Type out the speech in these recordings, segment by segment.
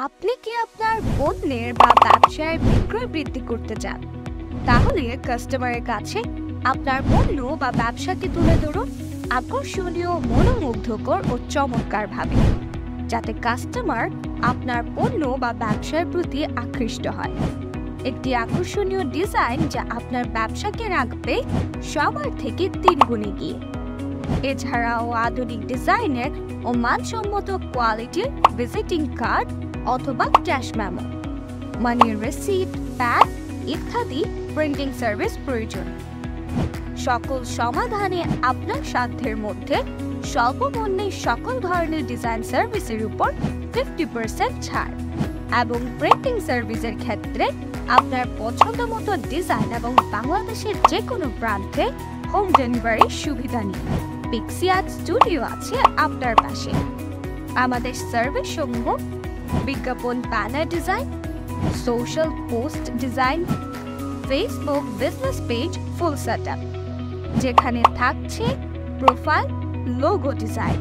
আপনি কি আপনার পণ্যের বা ব্যবসায় বিক্রয় বৃদ্ধি করতে চান? তাহলে কাস্টমারের কাছে আপনার পণ্য বা ব্যবসাকে তুলে ধরুন আকর্ষণীয়, মনোমুগ্ধকর ও চমৎকারভাবে, যাতে কাস্টমার আপনার পণ্য বা ব্যবসার প্রতি আকৃষ্ট হয়। একটি আকর্ষণীয় ডিজাইন যা আপনার ব্যবসাকে রাখবে সবার থেকে 3 গুণ এগিয়ে। এছাড়াও আধুনিক ডিজাইনের ও মানসম্মত কোয়ালিটির ভিজিটিং কার্ড অথবা cash memo, money receipt, pad ইত্যাদি প্রিন্টিং সার্ভিস প্রয়োজন। সকল সমাধানে আপনার সাধ্যের মধ্যে স্বল্প মূল্যে সকল ধরনের ডিজাইন সার্ভিসের উপর 50% ছাড়, এবং প্রিন্টিং সার্ভিসের ক্ষেত্রে আপনার পছন্দমতো ডিজাইন এবং বাংলাদেশের যে কোনো প্রান্তে হোম ডেলিভারির সুবিধা নিন। PixiArt স্টুডিও আছে আপনার পাশে। আমাদের সার্ভিস সমূহ বিজ্ঞাপন banner design, social post design, Facebook business page full setup, যেখানে থাকছে profile logo design,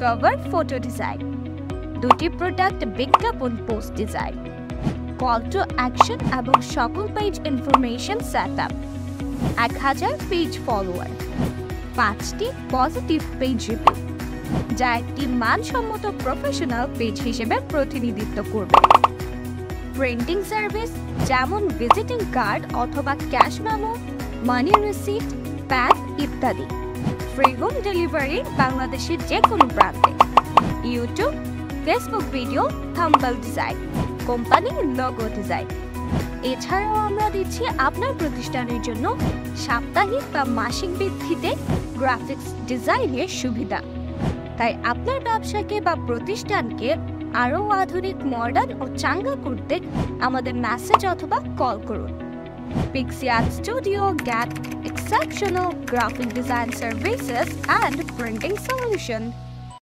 cover photo design, 2টি প্রোডাক্ট বিজ্ঞাপন post design, call to action এবং সকল page information setup, 1000 page follower, 5টি পজিটিভ পেজ রিভিউ, যা একটি মানসম্মত প্রফেশনাল পেজ হিসেবে প্রতিনিধিত্ব করবে। প্রিন্টিং সার্ভিস যেমন ভিজিটিং কার্ড অথবা cash memo, money receipt, pad ইত্যাদি, ফ্রি হোম ডেলিভারি বাংলাদেশের যে কোনো প্রান্তে। YouTube, Facebook video, thumbnail design, company logo design. এছাড়াও আমরা দিচ্ছি আপনার প্রতিষ্ঠানের জন্য সাপ্তাহিক বা মাসিক ভিত্তিতে গ্রাফিক্স ডিজাইনের সুবিধা। তাই আপনার ব্যবসাকে বা প্রতিষ্ঠানকে আরও আধুনিক, মডার্ন ও চাঙ্গা করতে আমাদের মেসেজ অথবা কল করুন। PixiArt Studio get exceptional graphic design services and printing solution.